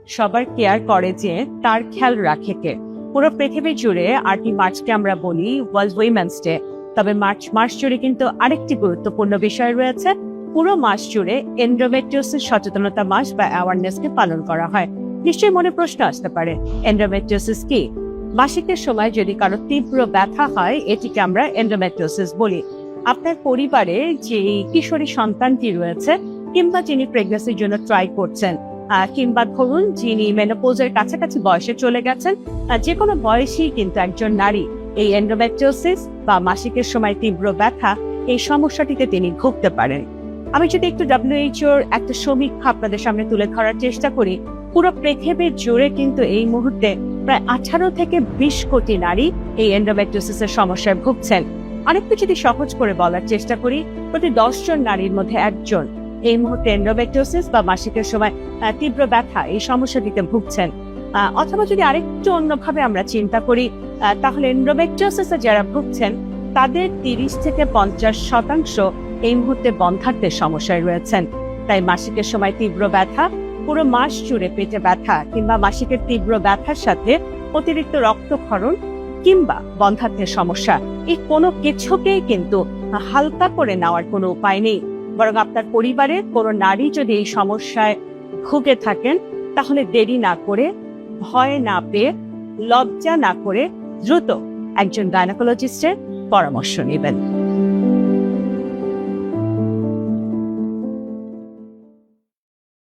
সবার কেয়ার করে যে তার খেয়াল রাখে কে। পুরো পৃথিবী জুড়ে 8ই মার্চকে আমরা বলি ওয়ার্ল্ড উইমেন্স ডে, তবে মার্চ মাস জুড়ে কিন্তু আরেকটি গুরুত্বপূর্ণ বিষয় রয়েছে। পুরো মাস জুড়ে এন্ডোমেট্রিওসিস সচেতনতা মাস বা অ্যাওয়ারনেসকে পালন করা হয়। নিশ্চয়ই মনে প্রশ্ন আসতে পারে, এন্ডোমেট্রিওসিস কি? মাসিকের সময় যদি কারো তীব্র ব্যথা হয়, এটিকে আমরা এন্ডোমেট্রিওসিস বলি। আপনার পরিবারে যে কিশোরী সন্তানটি রয়েছে, কিংবা যিনি প্রেগন্যান্সির জন্য ট্রাই করছেন, কিংবা ধরুন যিনি মেনোপজের কাছাকাছি বয়সে চলে গেছেন, যে কোনো বয়সেই কিন্তু একজন নারী এই এন্ডোমেট্রিওসিস বা মাসিকের সময় তীব্র ব্যথা এই সমস্যাটিতে তিনি ভুগতে পারেন। আমি যদি একটু WHO-র একটা সমীক্ষা আপনাদের সামনে তুলে ধরার চেষ্টা করি, পুরো পৃথিবী জুড়ে কিন্তু এই মুহূর্তে প্রায় 18 থেকে 20 কোটি নারী এই এন্ডোমেট্রিওসিসের সমস্যায় ভুগছেন। আরেকটু যদি সহজ করে বলার চেষ্টা করি, প্রতি 10 জন নারীর মধ্যে একজন এই মুহূর্তে এন্ডোমেট্রিওসিস বা মাসিকের সময় তীব্র ব্যথা এই সমস্যাটিতে ভুগছেন। অথবা যদি আরেকটু অন্যভাবে আমরা চিন্তা করি, তাহলে এন্ডোমেট্রিওসিসে যারা ভুগছেন তাদের 30 থেকে 50% এই মুহূর্তে বন্ধ্যাত্বের সমস্যায় রয়েছেন। তাই মাসিকের সময় তীব্র ব্যথা, পুরো মাস জুড়ে পেটে ব্যথা কিংবা মাসিকের তীব্র ব্যথার সাথে অতিরিক্ত রক্তক্ষরণ কিংবা বন্ধ্যাত্বের সমস্যা, এই কোনো কিছুকেই কিন্তু হালকা করে নেওয়ার কোনো উপায় নেই। বরং আপনার পরিবারের কোনো নারী যদি এই সমস্যায় ভুগে থাকেন, তাহলে দেরি না করে, ভয় না পেয়ে, লজ্জা না করে দ্রুত একজন গাইনোকোলজিস্টের পরামর্শ নেবেন।